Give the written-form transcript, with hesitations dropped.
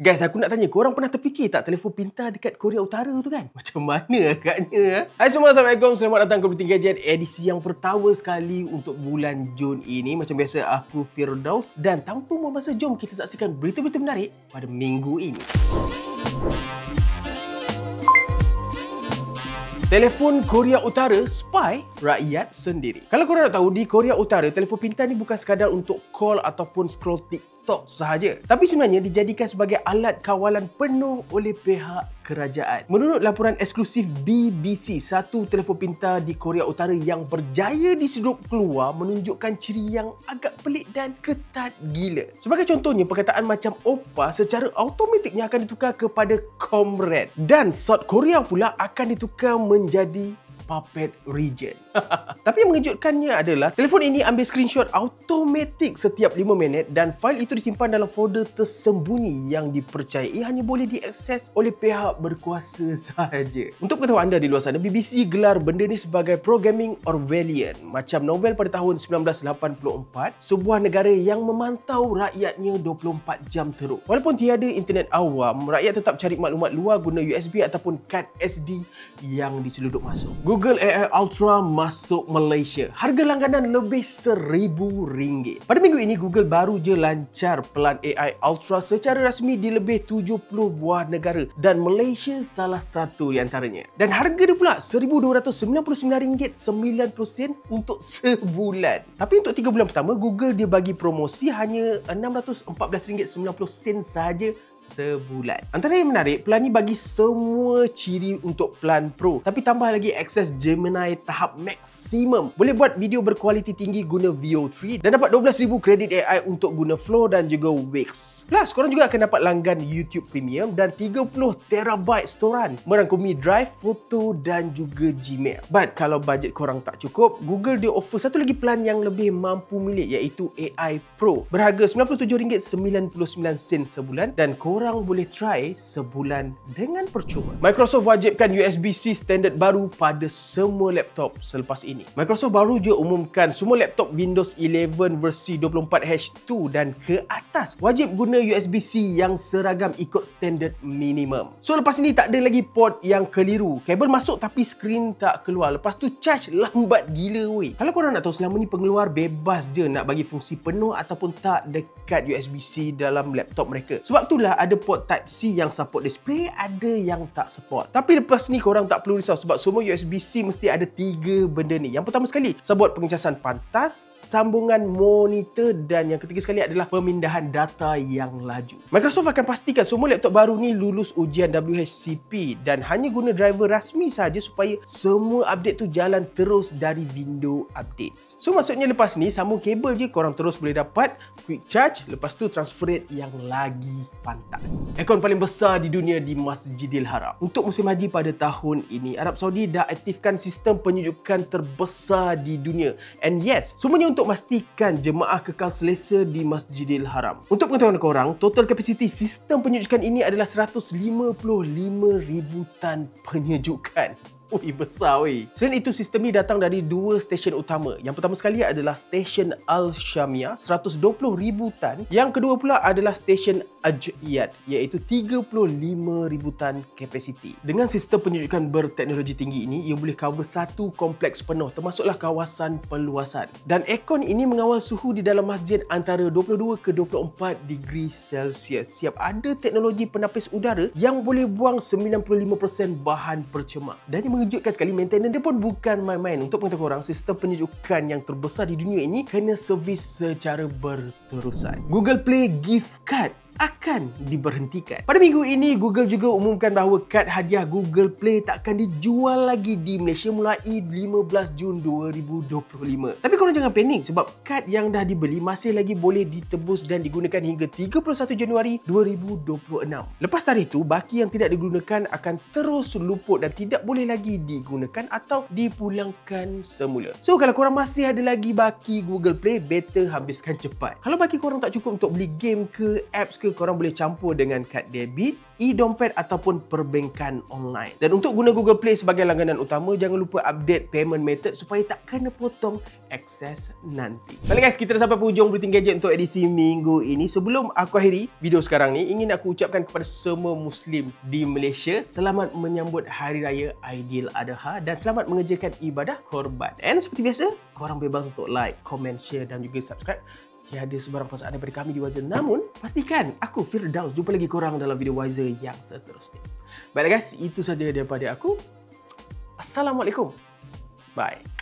Guys, aku nak tanya, korang pernah terfikir tak telefon pintar dekat Korea Utara tu kan? Macam mana agaknya? Hai semua, Assalamualaikum. Selamat datang ke Computing Gadget edisi yang pertama sekali untuk bulan Jun ini. Macam biasa, aku Firdaus. Dan tanpa membuang masa, jom kita saksikan berita-berita menarik pada minggu ini. Telefon Korea Utara spy rakyat sendiri. Kalau korang nak tahu, di Korea Utara, telefon pintar ni bukan sekadar untuk call ataupun scroll TikTok sahaja. Tapi sebenarnya dijadikan sebagai alat kawalan penuh oleh pihak kerajaan. Menurut laporan eksklusif BBC, satu telefon pintar di Korea Utara yang berjaya disedut keluar menunjukkan ciri yang agak pelik dan ketat gila. Sebagai contohnya, perkataan macam Oppa secara automatiknya akan ditukar kepada Comrade. Dan South Korea pula akan ditukar menjadi Puppet Region. Tapi yang mengejutkannya adalah telefon ini ambil screenshot automatik setiap 5 minit dan fail itu disimpan dalam folder tersembunyi yang dipercayai hanya boleh diakses oleh pihak berkuasa sahaja. Untuk pengetahuan anda di luar sana, BBC gelar benda ni sebagai Programming Orwellian, macam novel pada tahun 1984, sebuah negara yang memantau rakyatnya 24 jam terus. Walaupun tiada internet awam, rakyat tetap cari maklumat luar guna USB ataupun kad SD yang diseluduk masuk. Google AI Ultra masuk Malaysia. Harga langganan lebih RM1,000. Pada minggu ini, Google baru je lancar pelan AI Ultra secara rasmi di lebih 70 buah negara dan Malaysia salah satu di antaranya. Dan harga dia pula RM1,299.90 untuk sebulan. Tapi untuk 3 bulan pertama, Google dia bagi promosi hanya RM614.90 sahaja sebulan. Antara yang menarik, pelan ni bagi semua ciri untuk pelan Pro, tapi tambah lagi akses Gemini tahap maksimum. Boleh buat video berkualiti tinggi guna VO3 dan dapat 12,000 kredit AI untuk guna Flow dan juga Wix. Plus, korang juga akan dapat langgan YouTube Premium dan 30TB storan merangkumi Drive, foto dan juga Gmail. But kalau bajet korang tak cukup, Google dia offer satu lagi pelan yang lebih mampu milik, iaitu AI Pro. Berharga RM97.99 sebulan dan korang boleh try sebulan dengan percuma. Microsoft wajibkan USB-C standard baru pada semua laptop selepas ini. Microsoft baru je umumkan semua laptop Windows 11 versi 24H2 dan ke atas wajib guna USB-C yang seragam ikut standard minimum. So lepas ini tak ada lagi port yang keliru. Kabel masuk tapi skrin tak keluar. Lepas tu charge lambat gila weh. Kalau korang nak tahu, selama ni pengeluar bebas je nak bagi fungsi penuh ataupun tak dekat USB-C dalam laptop mereka. Sebab itulah ada port Type-C yang support display, ada yang tak support. Tapi lepas ni korang tak perlu risau sebab semua USB-C mesti ada 3 benda ni. Yang pertama sekali, support pengecasan pantas, sambungan monitor dan yang ketiga sekali adalah pemindahan data yang laju. Microsoft akan pastikan semua laptop baru ni lulus ujian WHCP dan hanya guna driver rasmi saja supaya semua update tu jalan terus dari window updates. So maksudnya lepas ni sambung kabel je, korang terus boleh dapat quick charge, lepas tu transfer rate yang lagi pantas. Aircon paling besar di dunia di Masjidil Haram. Untuk musim haji pada tahun ini, Arab Saudi dah aktifkan sistem penyejukan terbesar di dunia. And yes, semuanya untuk memastikan jemaah kekal selesa di Masjidil Haram. Untuk pengetahuan korang, total kapasiti sistem penyejukan ini adalah 155,000 tan penyejukan. Ui, besar weh. Selain itu, sistem ni datang dari 2 stesen utama. Yang pertama sekali adalah stesen Al-Shamia, 120,000 tan. Yang kedua pula adalah stesen Ajiyad, iaitu 35,000 tan kapasiti. Dengan sistem penyejukan berteknologi tinggi ini, ia boleh cover satu kompleks penuh, termasuklah kawasan perluasan. Dan aircon ini mengawal suhu di dalam masjid antara 22 ke 24 degree Celsius. Siap ada teknologi penapis udara yang boleh buang 95% bahan percemar. Dan ini mengejutkan sekali, maintenance dia pun bukan main-main. Untuk pengetahuan korang, sistem penyejukan yang terbesar di dunia ini kena servis secara berterusan. Google Play gift card akan diberhentikan. Pada minggu ini, Google juga umumkan bahawa kad hadiah Google Play takkan dijual lagi di Malaysia mulai 15 Jun 2025. Tapi korang jangan panik sebab kad yang dah dibeli masih lagi boleh ditebus dan digunakan hingga 31 Januari 2026. Lepas tarikh itu, baki yang tidak digunakan akan terus luput dan tidak boleh lagi digunakan atau dipulangkan semula. So, kalau korang masih ada lagi baki Google Play, better habiskan cepat. Kalau baki korang tak cukup untuk beli game ke apps suka, korang boleh campur dengan kad debit, e-dompet ataupun perbankan online. Dan untuk guna Google Play sebagai langganan utama, jangan lupa update payment method supaya tak kena potong akses nanti. Baiklah guys, kita dah sampai penghujung Briefing Gadget untuk edisi minggu ini. Sebelum aku akhiri video sekarang ni, ingin aku ucapkan kepada semua Muslim di Malaysia, selamat menyambut Hari Raya Aidiladha dan selamat mengerjakan ibadah korban. And seperti biasa, korang bebas untuk like, comment, share dan juga subscribe. Tiada sebarang perasaan daripada kami di Wiser. Namun, pastikan aku Firdaus jumpa lagi korang dalam video Wiser yang seterusnya. Baiklah guys, itu saja daripada aku. Assalamualaikum. Bye.